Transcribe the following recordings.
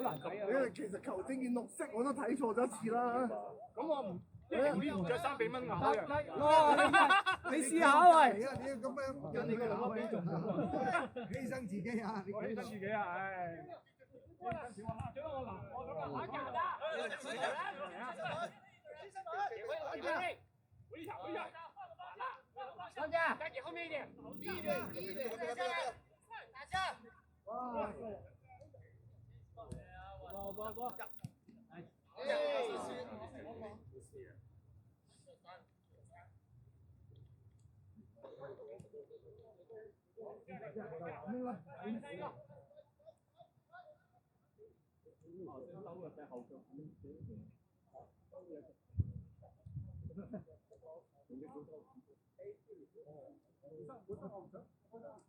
難睇啊！其實球證件綠色我都睇錯咗一次啦。咁我唔着衫俾蚊咬啊！你試下喂！你咁樣跟你個兩個比仲犧牲自己啊！我犧牲自己啊！唉。我咁啊，打架啦！上家，再给后面一点，低一点，下来，打下。哇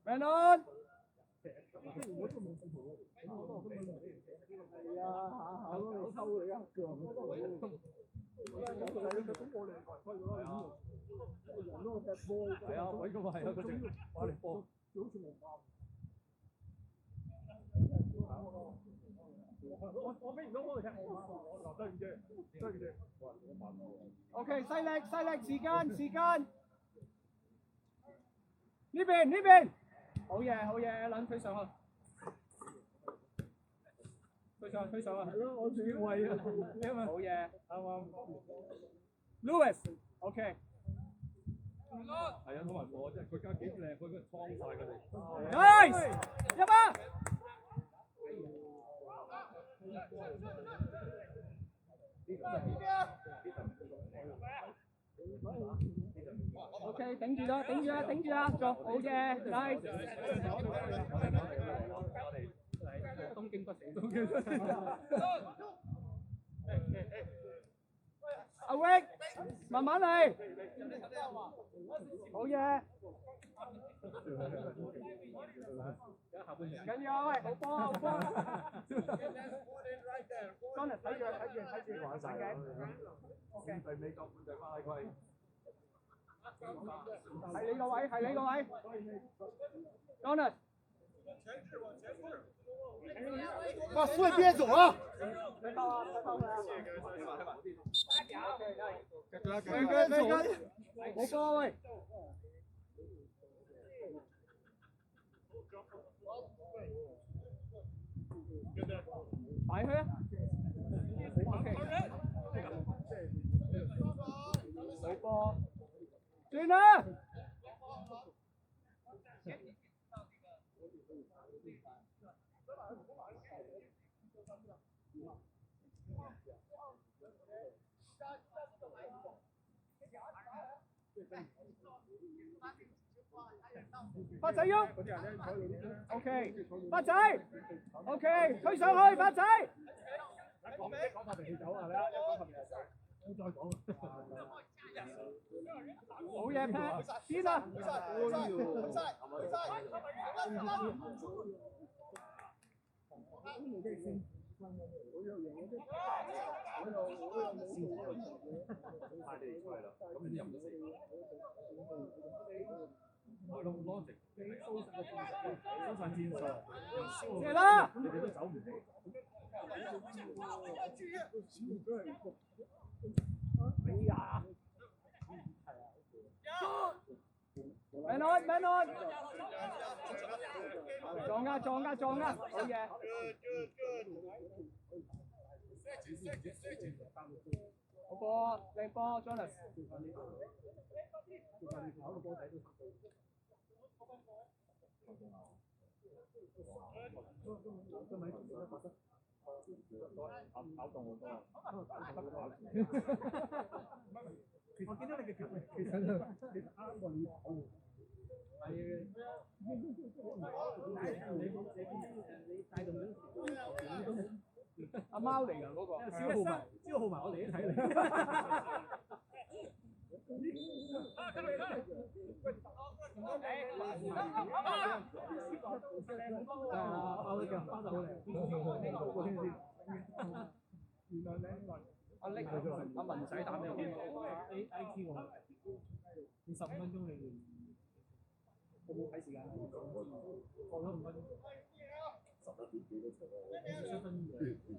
！Man on！係啊，下都你抽你啊，腳咁我哋係啊，揾個係啊，嗰隻打嚟波，好似冇包。我俾唔到我哋踢，我得唔知，得唔知。OK， 犀利，時間。呢邊，好嘢，撚推上去。推上啊！係咯，我轉位啊！好嘢，啱。Louis，OK。係啊，同埋我即係佢家幾靚，佢裝晒佢哋。Nice，入啊！OK， 頂住啦，做好嘢 ，nice。東京不死。阿 Rick， 慢慢嚟。好嘢。緊要，喂，好波。真係睇住。玩晒嘅。對美國半隊花季。係你個位。Jonas。哇，顺便走啊！好波喂！擺去啊！好波，轉啦！發仔喐 ，OK， 發仔 ，OK， 推上去，發仔。講發明氣走啊！你一講發明氣走，我再講。好嘢 ，Pat， 邊啊？謝啦！你哋都走唔嚟。哎呀！Man on！ 撞啊！好嘢！好波，靚波 ，Jonas。跑動好多。我見到你嘅球，其實啱過你跑。係你帶動咗阿貓嚟㗎嗰個，招號埋我哋一睇嚟。包得好靚。原來阿拎阿文仔打咩？AIT 喎，你15分鐘你有冇睇時間？放咗5分鐘。11點幾都出啦。7分鐘。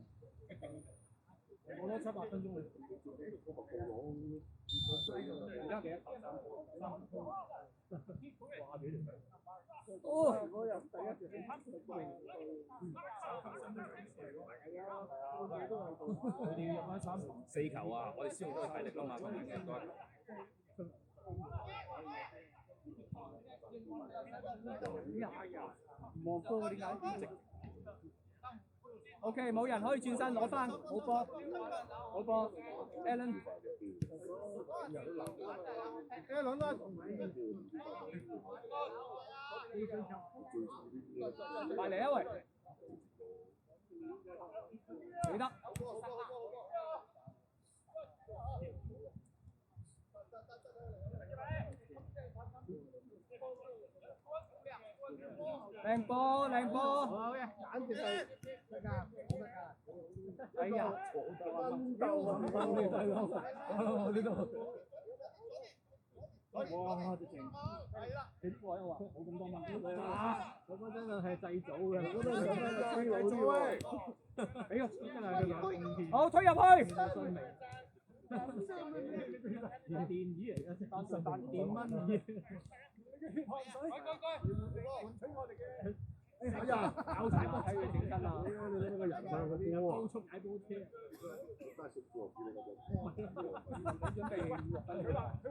而家幾多？哦，我又第一次我哋要入翻3盤。4球啊！我哋消耗咗體力啦嘛，咁樣嘅都係。冇波點解？OK， 冇人可以轉身攞翻，冇波，冇波 ，Allen， 埋嚟啊喂，你得。靚波，靚波。好嘅，簡直係得㗎，冇得㗎。哎呀，溫鬥啊！我呢度。哇！直情你啲位我話冇咁多蚊，嗰真係製造嘅，嗰都係衰佬啲喎。俾個錢真係有貢獻。好，推入去。電椅嚟嘅，電蚊椅。哎呀！搞踩波睇佢整身啊！你睇個人啊，嗰啲高速踩波車。準備佢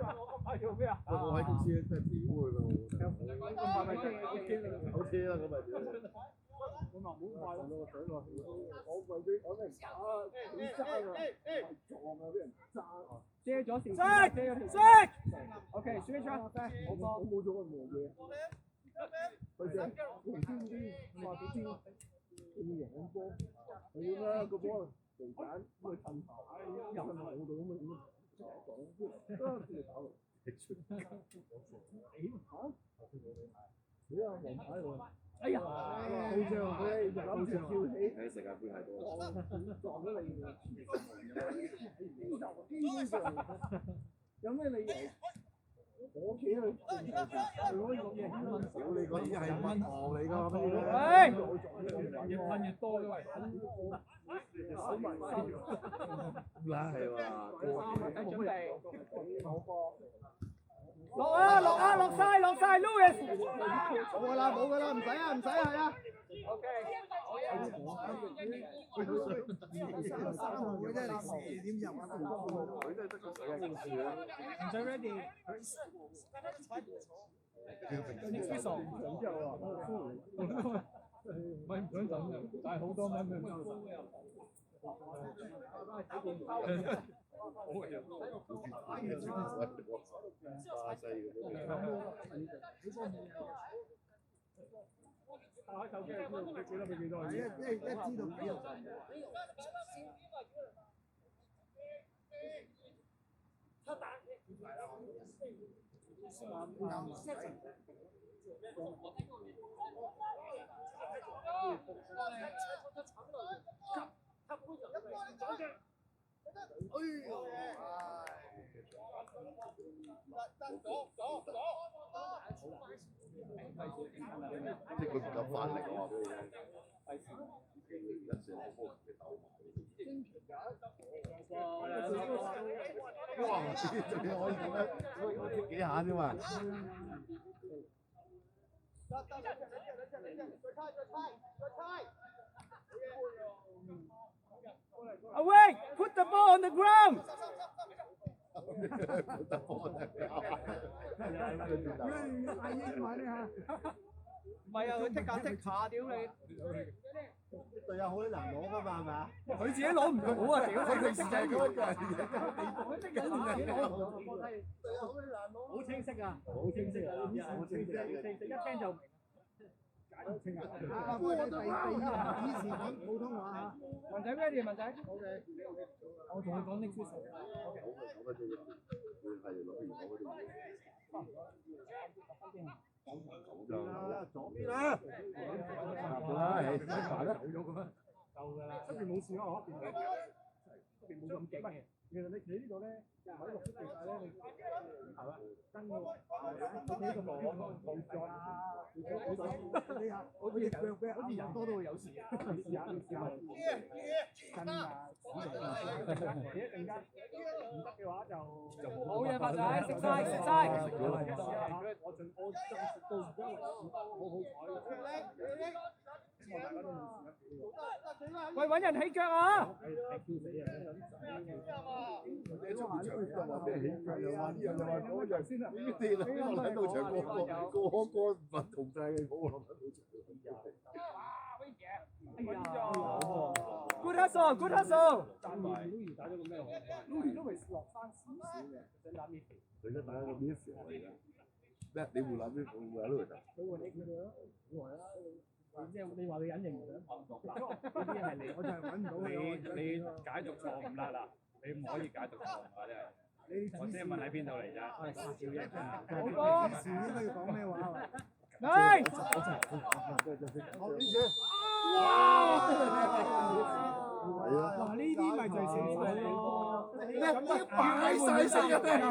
話我今排做咩啊？我喺公司真係屌佢咯！有車啦，咁咪我話唔好快咯，我想話我為咗我俾人打，好爭啊！撞啊，俾人爭。遮咗條，OK， switch 我冇做過任何嘢。佢就唔知啲話點知要贏波，係啦個波地揀咁去趁頭，入去我度咁樣講，都係搞落。你啊黃牌喎！哎呀，好像佢諗住跳起，喺世界盃係多。撞咗你㗎。有咩理由？我企喺度，佢可以講嘢5蚊，屌你嗰啲係蚊行嚟㗎，喂，越噴越多嘅喂。啦係嘛，準備。落晒 ，Louis。冇㗎啦，唔使啊，係啊。OK， 3號嘅啫，你點入啊？佢都係得個水啊，件事啦。唔使 ready。之後啊，咪唔想等嘅，但係好多蚊嘅。打手機你記得俾幾多？一知道幾多？即係佢唔夠反力，我話俾你聽。一成個波嘅鬥埋。哇！仲要可以咁樣幾下啫嘛。Away, put the ball on the ground. 唔係啊，佢剔下屌你！隊友好難攞㗎嘛，係嘛？佢自己攞唔到啊！屌佢就係咁樣，佢剔緊自己攞唔到。好清晰啊！好清晰啊！一聽就明。啊，我哋第以前講普通話嚇。文仔 ready， 文仔。OK。我同佢講 next week。左邊啦，係查啦，走咗嘅咩？夠㗎啦，出邊冇事啊，嗬？出邊冇咁勁嘅。其實你呢度咧，喺綠色地帶咧，你係嘛？真嘅喎，你咁攞冇錯啦。好似人多都會有事。試下。真啊！一陣間唔得嘅話就好嘢，發仔，食晒食晒。我暫時到而家為止都好好彩。希望大家都冇事啦。喂，揾人起腳啊！係跳死啊！你出面場又話咩起腳又話呢樣又話嗰樣先啦，呢啲啦，呢個喺到場個唔粉同晒嘅，我落喺到場。Good hustle，good hustle。但係 Louis 打咗個咩？Louis 都未落翻少少嘅，想打咩？佢而家打緊個 miss 嚟㗎。咩？你換邊個？換 Louis 啊？佢換 X 咯，換啦。即係你話你隱形嘅，呢啲係你，我就係揾唔到你解讀錯誤啦嗱，你唔可以解讀錯誤啊！真係。我先問喺邊度嚟啫？少嘢好波。事應該要講咩話？嚟。哇！呢啲咪就係小細咯，咩擺晒聲嘅咩？呢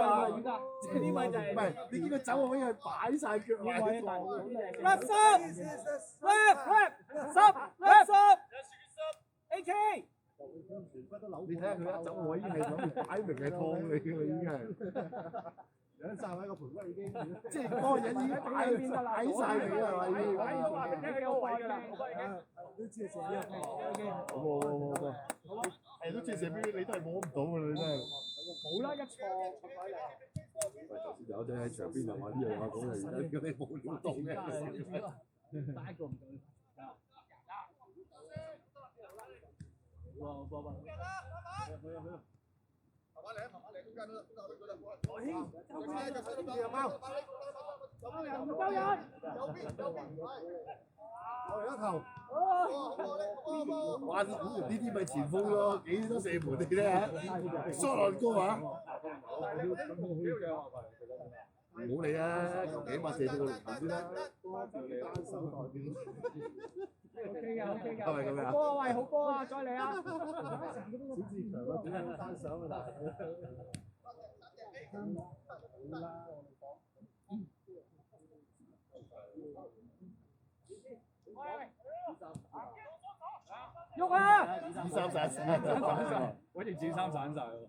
啲咪就係唔係你見佢走我已經係擺晒腳啦。Left up AK。你睇下佢一走我已經係諗擺明係燙你㗎啦，已經係。有得站喺個盤骨已經，即係嗰個人已經擺晒你啦，係咪已經？都知係成日冇，係都知成邊你都係摸唔到㗎啦，你真係。冇啦，一錯。喂，頭先有仔喺場邊又話呢樣話嗰樣，而家你冇料到嘅。打一個唔到。哇！呢啲咪前鋒咯，幾多射門你咧？疏浪高啊！唔好理啊，求其起碼射到個龍門先啦。單手代表。OK 嘅，OK 嘅。係咪咁樣？好波啊，喂，好波啊，再嚟啊！小志強啊，單手啊，大佬。好啦，喐啊！二三散晒，揾條紫衫散晒喎。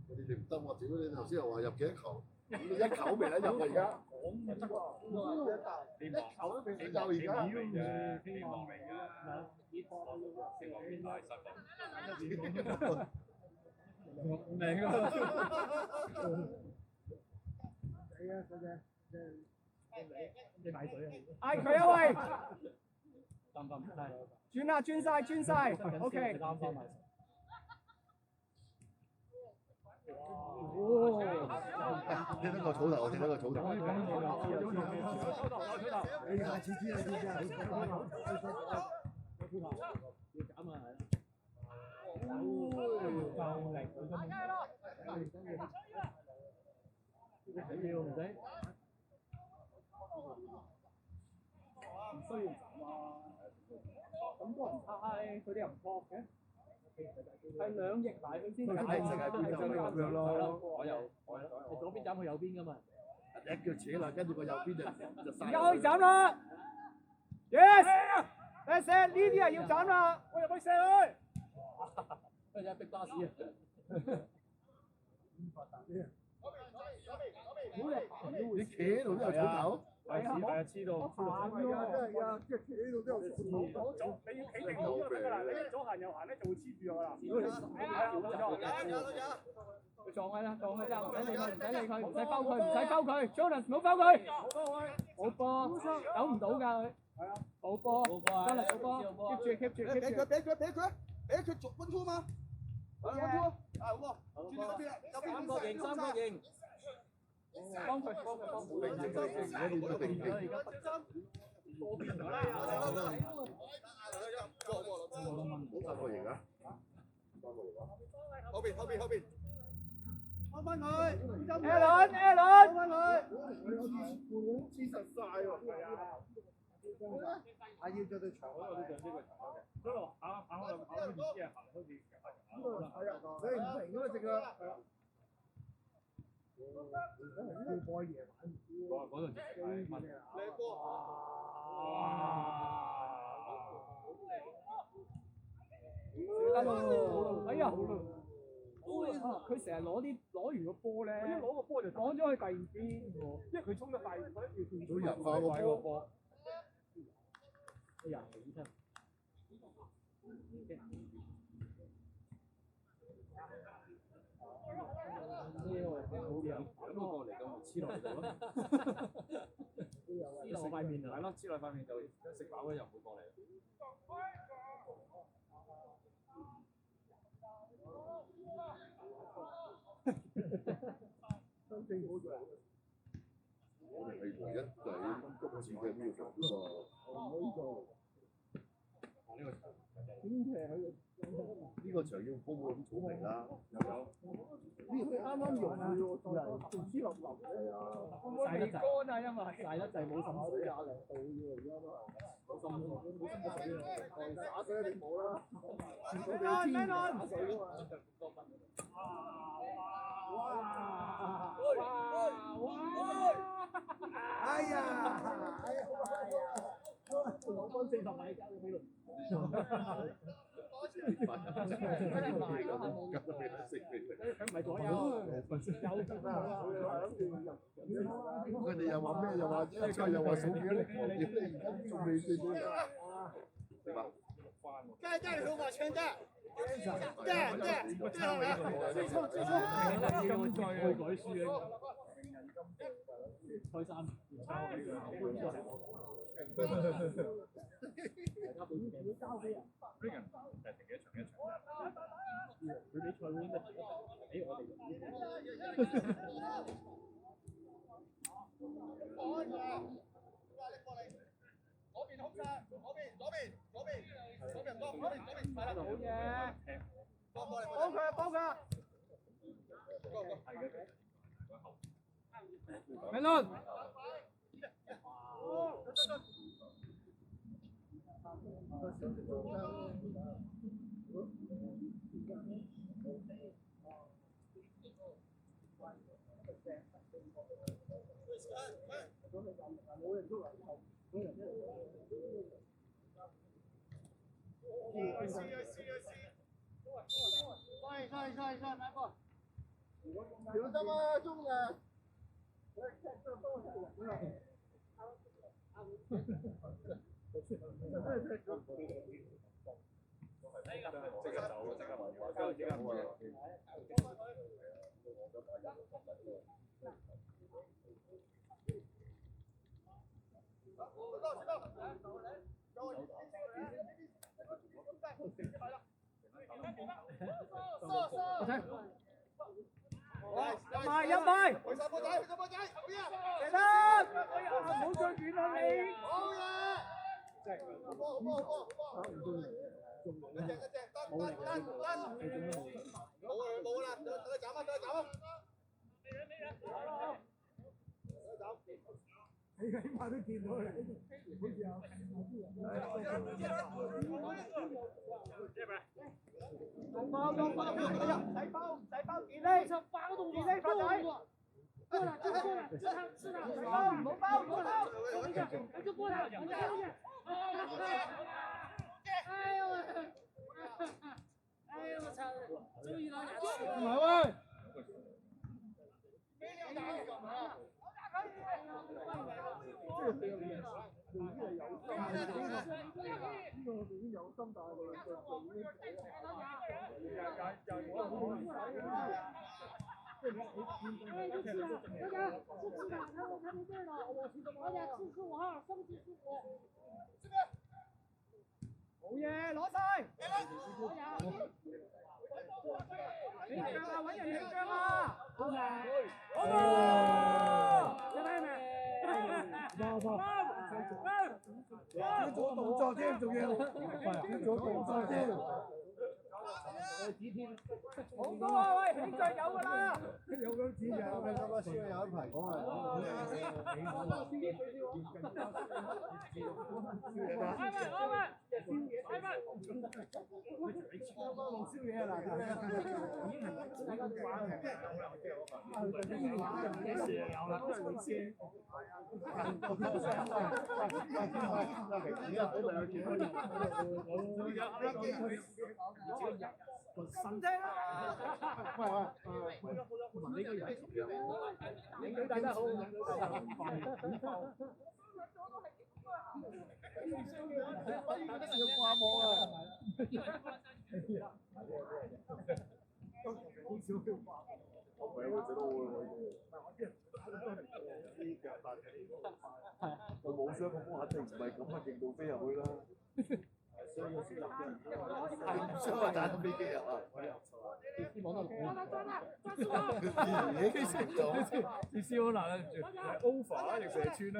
我哋唔得喎！屌你頭先又話入幾多球，一球未得入啊！而家一球都未夠而家。希望嚟㗎。希望變大實力。明啊！係啊，嗰隻你買水啊！嗌佢啊喂！轉啦，轉晒 OK。踢得個草頭，踢得個草頭。你下次知啦，知唔知啊？要減啊！夠力，要唔使？唔需要斬啊！咁多人猜，佢哋又唔撲嘅。係兩翼埋佢先，係世界盃就係咁樣咯。你左邊斬去右邊噶嘛？一腳扯啦，跟住個右邊就而家可以斬啦 ！Yes，That's it，呢啲係要斬啦！我入去射佢。跟住逼巴士啊！你企喺度都有草頭。係啊，知道。係啊，即係企喺度都有草頭。你要企定到就得㗎啦，你左行右行咧就會黐住我啦。佢撞佢啦，撞佢啦，唔使理佢，唔使理佢，唔使包佢，唔使包佢 ，Jonas 唔好包佢。好波，走唔到㗎佢。係啊，好波 ，Jonas 好波 ，keep 住。別佢做分出嗎？分出，啊好波，轉嗰邊啦，右邊三角形。幫佢。三角形啊！後邊，翻返佢 Allen，翻佢，黐實晒喎。係要着對長嗰啲就呢個長嘅。嗰度行開啲嘢行開啲。係啊，你唔停嗰隻腳。要波夜晚。嗰度直情係問。靚波。哎呀！佢成日攞完個波咧，一攞個波就攞咗去第二邊喎，因為佢衝得快，佢一定要都入翻個波。哎呀，死親！咁我過嚟咁黐落度咯，黐落塊面啊！係咯，黐落塊面就食飽咗又唔會過嚟。真正好做。我哋係唯一就係今次嘅呢個場啫嘛，唔可以做。呢個場要鋪咁草皮啦，呢佢啱啱用嘅喎，仲黐立立嘅啊！曬得乾啊，因為曬得滯冇滲水啊，2度喎，而家都係冇滲水啊，打水你冇啦，全部俾天打水啊嘛！哎呀！攞翻40米交俾佢。真係賣㗎，佢唔係左右，佢哋又話咩？又話一個又話數幾多力，而家仲未四個啊？對吧？盖盖头发全盖，盖盖，最好来，最臭最臭。金賽去改輸啊！開3，交俾人。呢人係停幾場一場？佢比賽會應該俾我哋。嗰邊空晒，嗰邊，係啦，好嘢！幫佢，幫佢。美倫。小心啊，中啊！入埋，去晒波仔，去晒波仔，好嘢！嚟得，唔好再遠啦你。好嘢！好波，好波，好波，好波！一隻，得，冇啦，等佢斬啊，等佢斬啊！你起碼都見到佢，好似有。包，唔使包，幾呢？包都唔幾呢，發仔。過來，是他，唔好包，就過來，哎呦我操！終於攞牙齒。唔係喂。好嘢，攞晒！起腳啊，揾人起腳啊！好啊！你睇未？要做動作添，仲要做動作添。好高啊！喂，起腳有㗎啦！有咁指嘅，我啱啱先有一排講係。冇宵夜啦，已經係大家玩幾時又有啦，都係你先。神聽啦！喂，呢個人領隊帶得好，笑掛網啊！我冇雙咁，我肯定唔係咁啊，勁到飛入去啦。係唔想話打飛機入啊！你識咗？你燒啦，over 啊，定射穿啦？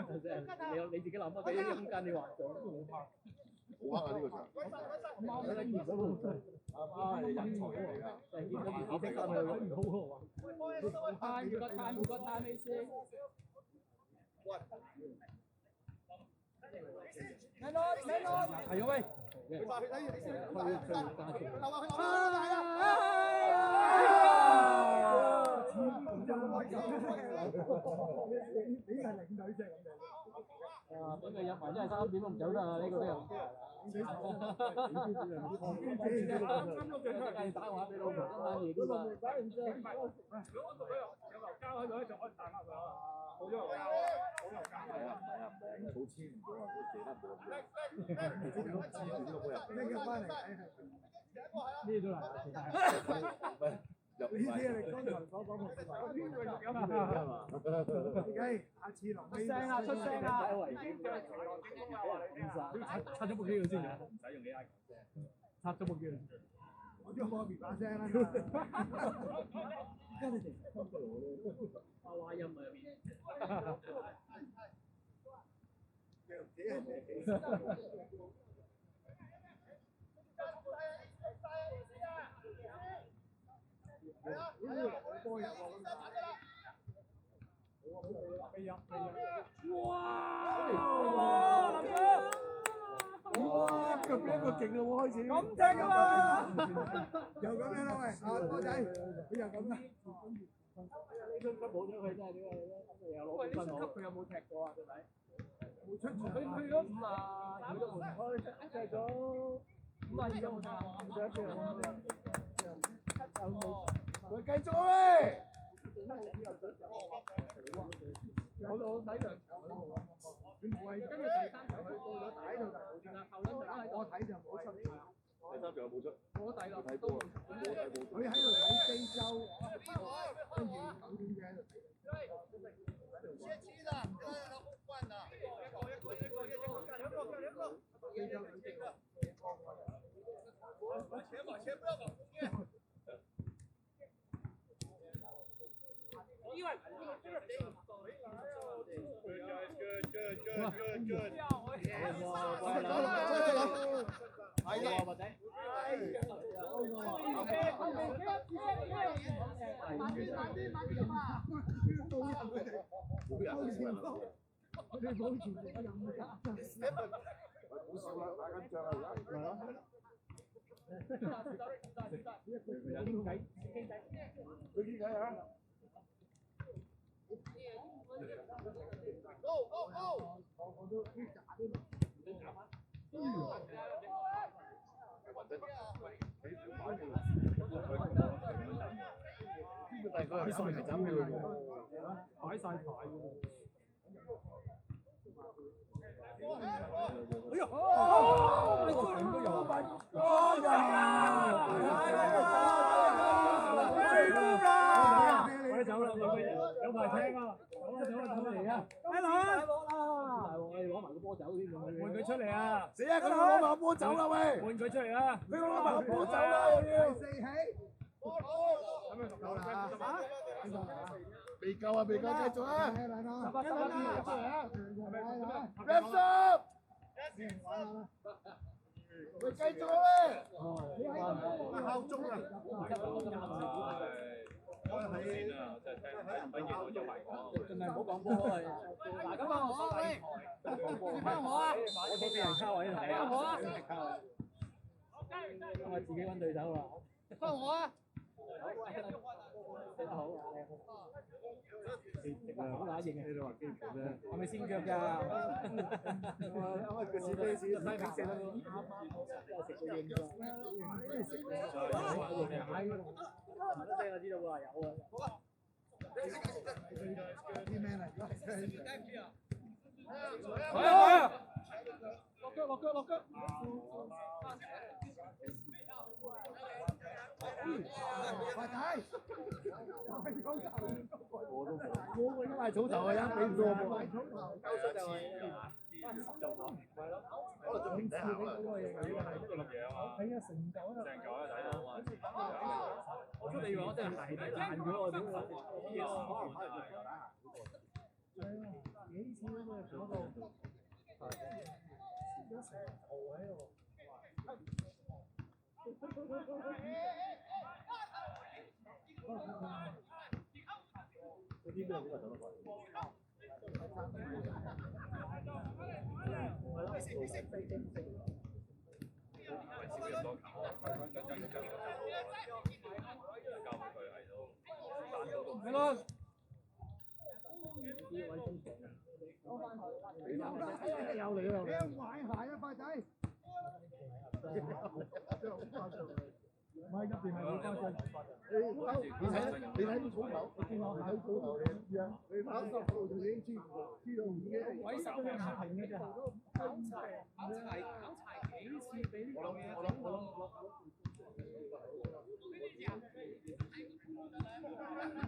你自己諗啊，俾啲空間你畫咗，冇怕。好黑啊！呢個場。啱啱見到阿媽係人才嚟㗎，見到件紫色衫佢諗唔好喎。time 未先。係啊喂！啊！俾佢入埋真係3點都唔走得啊！呢個都有。打電話俾老婆，今晚夜啲嘛。有流膠喺度咧，就可以彈下佢啊！好咗流膠啊！好流膠啊！好黐唔到啊！佢射得冇咁樣，黐住呢個波入。呢個翻嚟呢都難射得。入呢啲你剛才所講嘅邊個入㗎嘛？下次落出聲啊！出聲啊！拆咗部機佢先啊！唔使用 AI 拆咗部機佢先。我將我面把聲啦。而家你哋拉音啊入面。哇！腳邊個勁咯喎，開始咁踢㗎嘛，又咁樣啦喂，啊波仔，佢又咁啦。呢張級冇咗佢真係點啊？又攞分級佢有冇踢過啊？到底？冇出場。佢去咗5啊，佢都唔開，踢咗52有冇踢啊？唔得嘅。佢繼續喂！我睇兩場都好啊。跟住第3場去到咗底度就冇出啦，後輪我睇就冇出。第3場有冇出？我睇啦，睇波啊！佢喺度睇非洲，跟住9點嘅喺度睇。先期的，换的，往前不要往中间。好少啦，打緊仗啊！而家佢傾偈啊！ Go go go！ 大概係送嚟斬佢喎，擺晒牌喎。哎呀！呢個點都有牌。我哋走啦，有排聽啊！走嚟啊！大佬，大鑊我哋攞埋個波走先，換佢出嚟啊！死啊！佢攞埋個波走啦喂！換佢出嚟啊！佢攞埋個波走啦！我要四起。咁樣夠啦嚇！未夠啊！未夠，繼續啊！Wrap up！ 喂，繼續啊！敲鐘啊！我喺啊，真係聽乜嘢我就埋講。盡量唔好講波啊！嗱，咁啊，我喂，你翻我啊！我俾人抄位，你翻我啊！我自己揾對手啦。翻我啊！真好啊！好乸型啊！你話基本咧，係咪先腳㗎？啱啱個試飛試睇唔食得咯，食到應㗎。我知道喎，有啊。啲咩嚟？落腳落腳。快仔！我因為草頭啊，俾唔到我冇。就係可能仲平底行啊！睇下成就啊！我出嚟講真係難咗我點啊？幾次都係嗰度，輸咗成號喺度。嗰啲咩都係走得快。有你啊！你買鞋啊，快仔！唔係入邊係好花劑。你睇啲草頭，我見我睇草頭你跑10步就已經知道已經。位手嘅下平嘅啫。考柴幾次俾呢個嘢？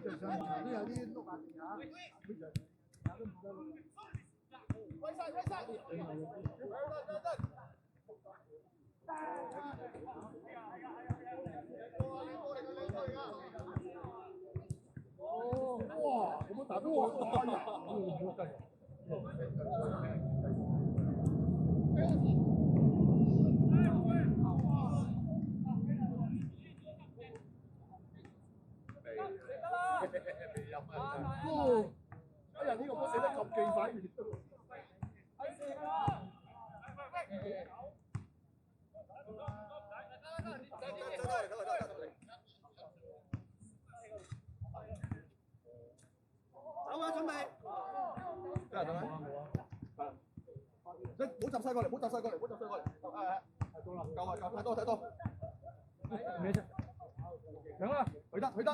就上場都有啲碌下地下，哦，哇！咁樣打到我打人，哎呀！呢個波死得咁勁快。走啊！準備。得啦，得啦。你唔好集晒過嚟，唔好集晒過嚟，唔好集晒過嚟。夠啊！夠太多太多。咩啫？行啦，去得去得。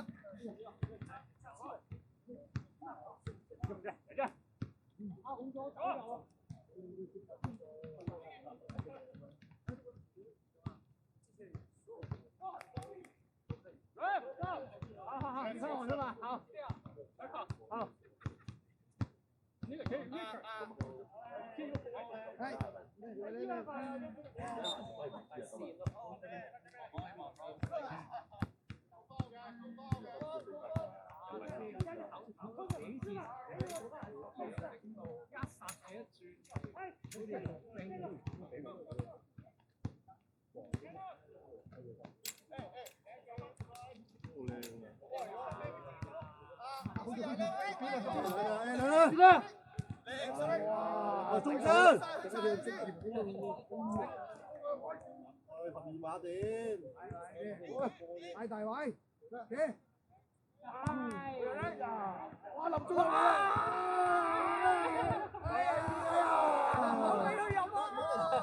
好，你看我是吧？好，好。那个可以，哇！中間，馬點，大大位，幾？哇！林中啊！哎呀！我俾佢入啊！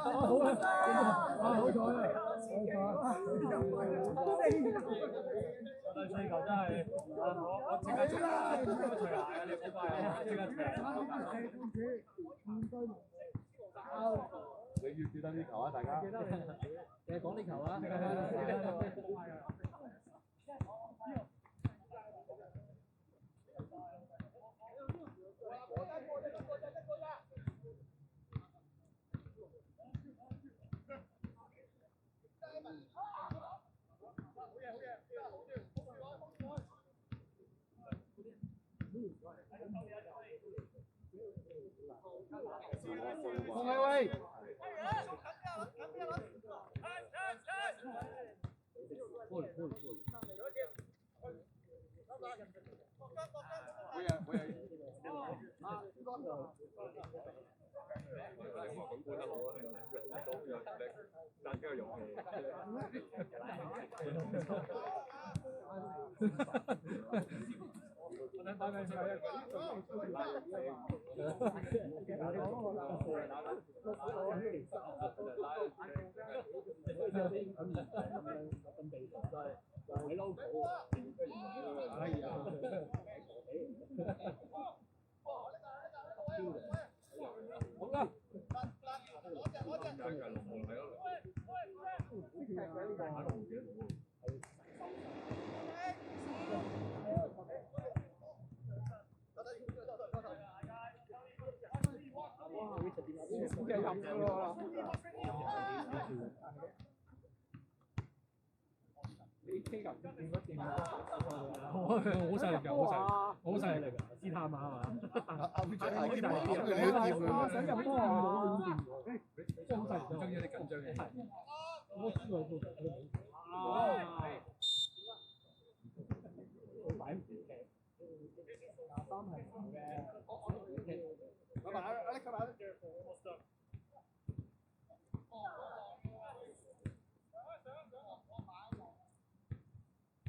好啦，好彩啊！對追求真係，我即刻除鞋啊！你唔好怪啊！即刻除。你要記得呢球啊，大家。記得你講呢球啊！洪偉偉。你話佢搬得好啊，到又叻，大家嘅勇氣。我想打緊出嚟，好啦。好犀利㗎，好犀利㗎，試探下係嘛？想入波啊！真係好犀利，中意啲緊張嘅。我知道佢擺唔住嘅，三係嘅。拜拜，拜拜。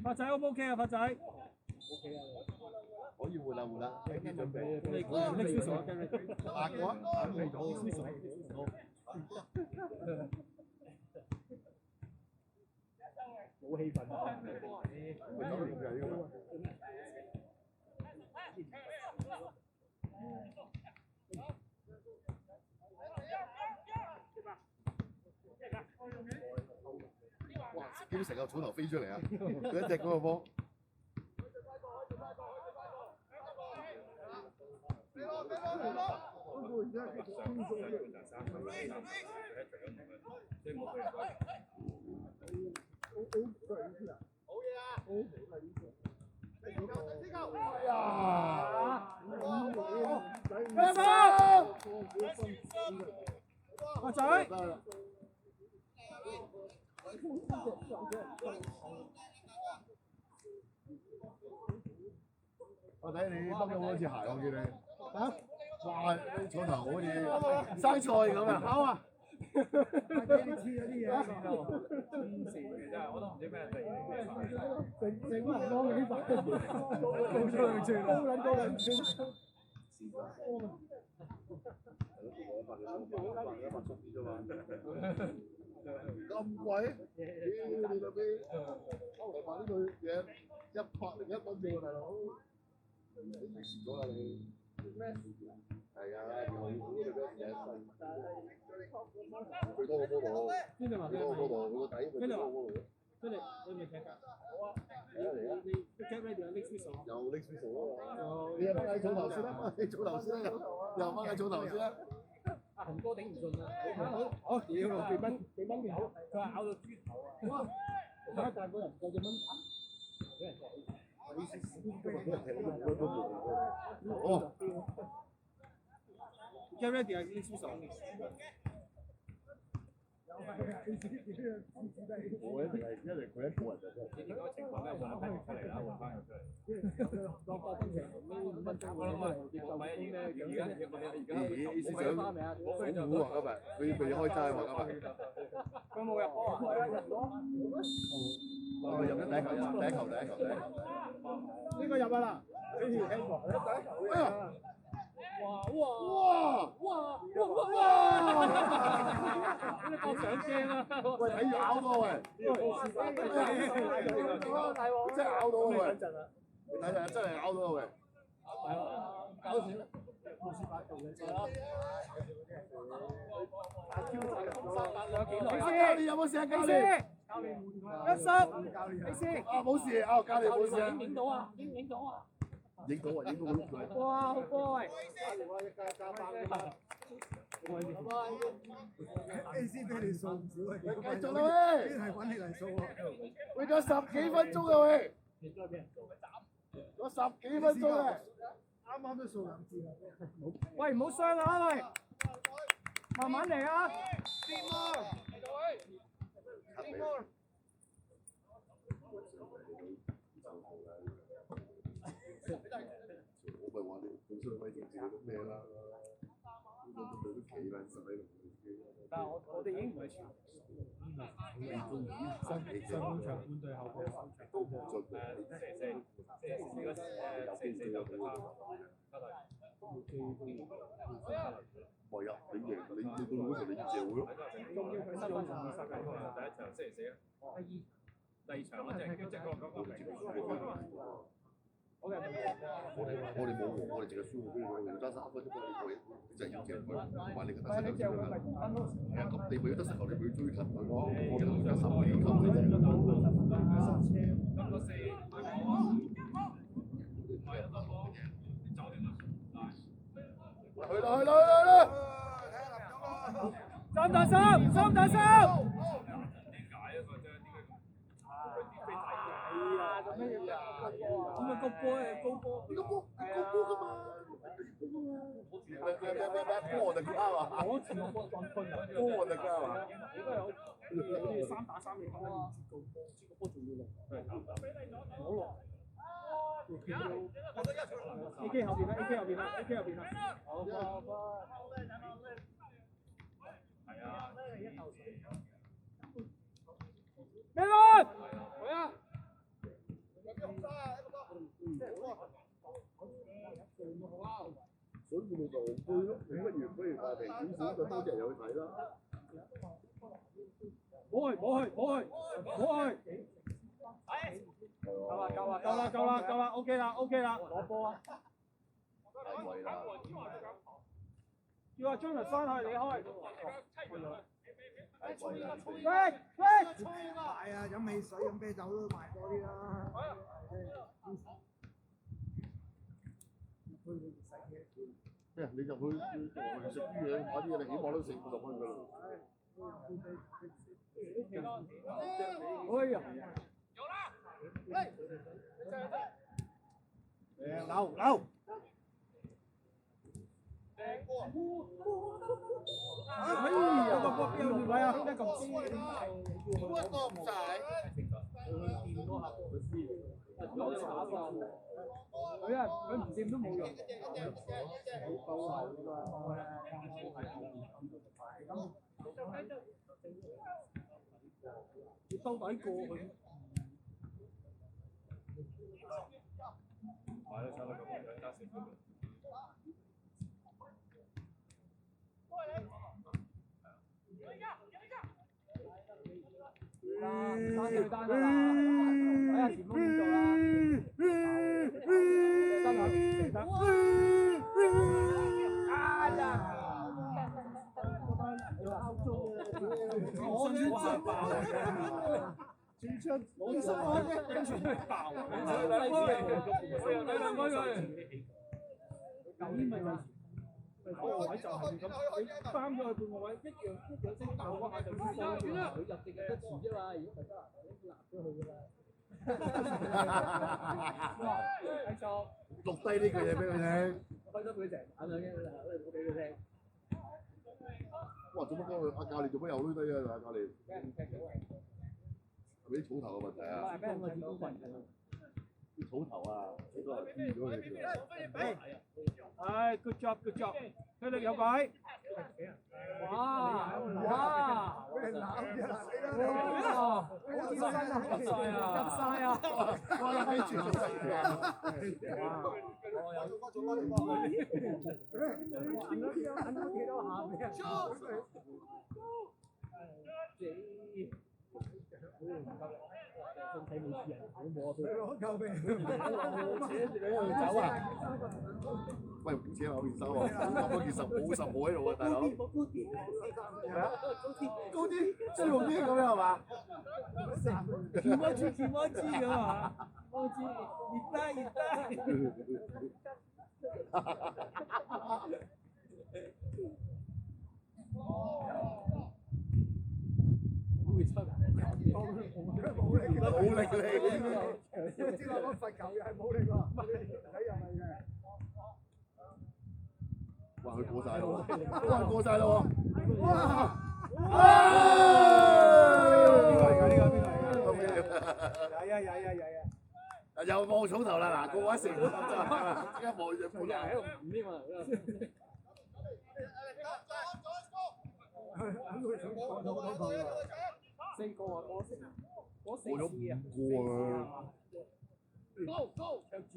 發仔 O 唔 OK 啊？發仔 OK 啊，可以換啦，有啲準備。你拎少數啊？下個啊？未到，少數。冇氣氛啊！哇！幾成個草頭飛出嚟啊！佢一隻嗰個波。阿仔，我睇你掹咗好多次鞋，我見你。啊？哇！草頭好似生菜咁啊！好啊！你黐咗啲嘢喺度，真係我都唔知咩地嚟嘅。整乜人幫你擺？高撚高撚。咁貴？屌你老味！我買呢對嘢101蚊啫喎，大佬。你蝕咗啦你。咩？係啊，好呢對嘢最多個波度。邊度話？最多個波度，佢個底咪最多個波度。真係你未踢㗎？好啊。你 get ready 啊 next week 又 next week 咯。你又掹喺草頭先啦，掹喺草頭先啦，又掹喺草頭先啦。阿紅哥頂唔順啦。好，屌幾蚊嘅好，佢話咬到豬頭啊！哇！但係個人夠隻蚊打，俾人踢。哦。Get ready 啊 next week。我一定係佢一個人就真係。呢個情況咧，換翻出嚟啦，換翻佢出嚟。落個工程呢5分鐘我諗係接受咩？而家思想好古啊！今日佢未開齋喎今日。佢冇入波啊？我入咗第一球。呢個入啊啦！哎呀！哇！你當上鏡啊！喂，睇住咬多喂！真係咬到喂！你睇下，真係咬到喂！搞錢啦！你有冇事啊？教練，10，啊冇事啊，教練冇事啊。影到啊！影到啊！影到啊！哇，好波喂！先俾你數唔少啊！繼續啦喂！係揾你嚟數喎。喂，仲有10幾分鐘啊喂！仲有10幾分鐘啊！啱啱都數2次啦。喂，唔好傷啊喂！慢慢嚟啊！我咪話你本身咪直接都咩啦，都企啦，實喺度。但係我哋已經唔係全上半場半隊後備收場。都唔進嘅。唔係啊，你贏你到嗰時你贏會咯。仲要佢新分場第一場星期四啊。第二場嗰隻即係我哋冇喎，我哋淨係輸俾佢，爭3分鐘幫你過，就係要贏佢，玩你嘅得失球先啦。係啊，咁你為咗得失球，你咪要追近佢咯。我哋而家10幾球嘅啫。去啦！三打三！點解啊？佢真係咁咪高波係高波，你個波㗎嘛？波我哋交啊！我前個波撞分啊！波我哋交啊！應該有3打3嘅咁啊！個波仲要落，冇落。AK 後邊啦，AK 後邊啦，AK 後邊啦。好。係啊。咩咯？係啊。所以咪就去咯，你不如話平點少就多啲人又去睇啦。冇去。夠啦 ，OK 啦，攞波啊！太貴啦！叫阿 Jonas 翻去，你開。喂！係啊，飲汽水、飲啤酒都賣多啲啦。咩？你就去食啲嘢，買啲嘢，你起碼都40-50蚊㗎啦。哎呀！扭！哎呀！個波邊有位啊？咩咁黐？佢唔掂都冇用。要兜底過去。買咗3個咁樣加成。單對單啦，睇下前鋒點做啦。真係得。哎呀！我先爆啊！轉出冇錯啊！跟住佢爆，兩個佢。舊年咪嗰個位就係咁，你翻咗去半個位，一樣升爆嗰下就輸咗。佢入定得遲啫嘛，如果唔係得啦，立咗佢㗎啦。睇錯。錄低呢句嘢俾佢聽。開咗佢成晚兩日啦，冇俾佢聽。哇！做乜講佢教練做乜又攞低啊？教練。係咪啲草頭嘅問題啊？俾人睇到問題。啲草頭啊，呢個係輸咗你嘅。係 ，good job，推力有鬼。哇！俾人攬嘅啦，哇！好似真係入晒啊！哇！飛住咗成㗎。玩咗幾多下俾人？身體冇事人，好摸佢。救命！扯住你喺度走啊！喂，唔扯我件衫喎，咁多件10號喺度啊，大佬。高啲，朱紅啲咁樣係嘛？気持ち㗎嘛？熱冇力你。知道嗰罰球又係冇力喎，睇又係嘅。哇！佢過曬咯喎！過曬咯喎！哇！又望草頭啦！嗱，個位成個即刻望住半喺度唔添啊！ 4個啊，過4過咗次啊。5個啊！ Go 唱絕。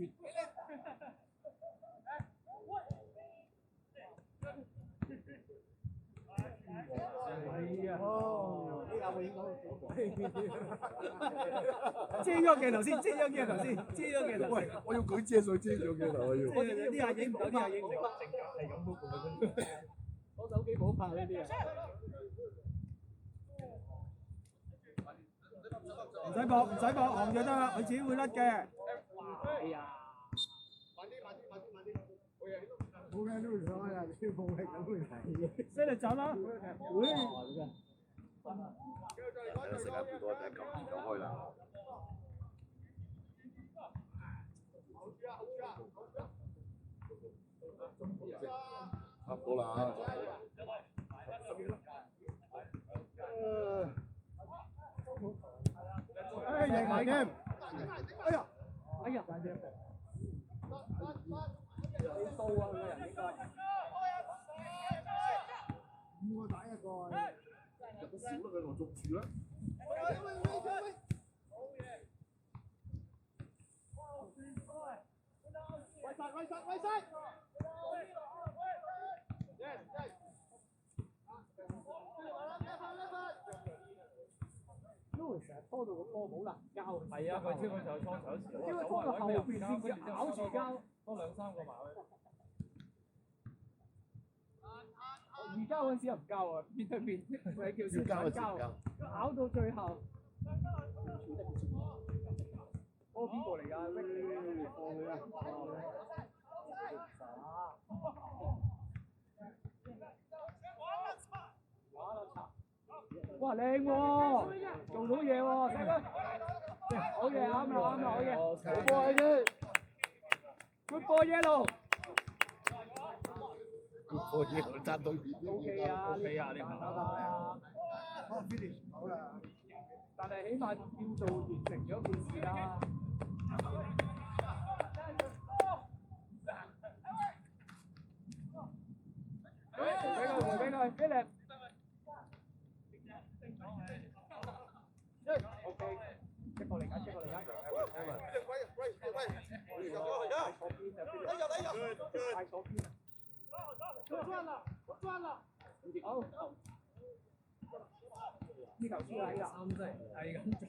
係啊！哦，呢下我應該遮咗鏡頭先，遮咗鏡頭先，遮咗鏡頭喂，我要舉遮水遮咗鏡頭啊要。呢下影唔到，呢下影唔到，係咁嗰個。攞手機冇拍呢啲啊。唔使搏，唔使搏，行就得啦，佢自己會甩嘅。哎呀！冇嘅都唔所謂啦，你冇力咁會睇。犀利走啦！會。食下幾多隻咁就開啦。差唔多啦。哎，贏埋添！哎呀！哎呀！你到啊佢個人應該。5個打1個。入得少啦，佢落捉住啦。喂晒！因為成日拖到個波好難交。係啊，佢知佢就係拖手時，因為拖到後邊先咬住交，多2、3個埋去。而家嗰陣時又唔交啊，面對面咪叫先想交，咬到最後。嗰個邊個嚟㗎？哇靚喎，做到嘢喎，細哥，好嘢，啱啦，好嘢，好波啊先 ，good boy yellow。我嘢我爭對面。O K 啊，你啊，你唔啊，好啦。但係起碼叫做完成咗件事啦。俾佢，Philip。O K， 接過嚟緊，接過嚟緊。太左邊啊！我賺啦！好。呢球輸啦！啱真係咁做。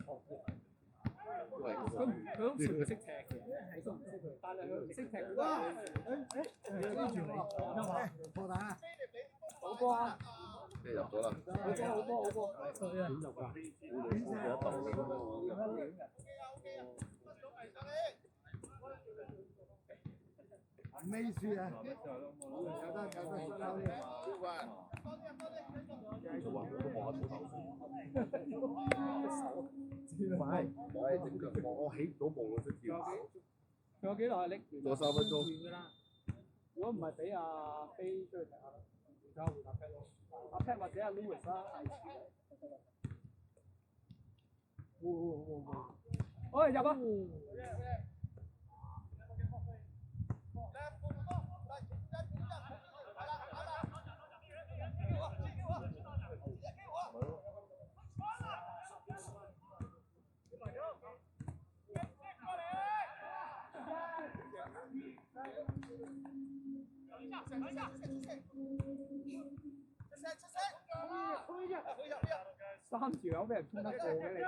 佢都唔識踢嘅，係都唔識佢，但係佢唔識踢。哇！跟住你，破蛋！好波啊！即係入咗啦。好波，好波。點入㗎？未輸啊！有得話佢都望下頭。唔係正腳望，我起唔到望嗰隻跳。仲有幾耐啊？拎仲有3分鐘。㗎啦。如果唔係俾阿飛出去踢下咯，而家會打 Pat 咯，阿 Pat 或者阿 Louis 啦。好入啊！3條友俾人衝得過嘅你。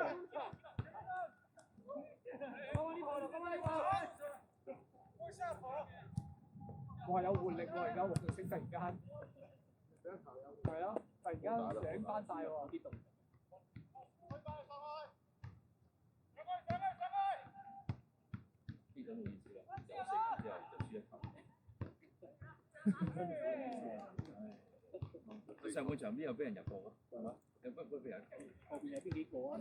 哇！有活力喎，而家黃玉星突然間。係咯，突然間醒翻晒喎，啲動。上半場邊有俾人入過？係嘛？有不俾人？後邊有邊幾個啊？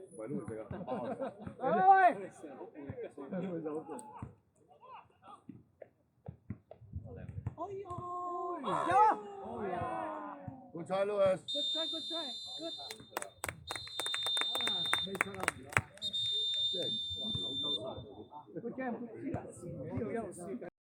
唔係都會食啊！喂！哎呀！有啊！好似 try, Lewis. Good try, good try. Good. 未出啦，即係Good game, good game. 呢度一路輸緊。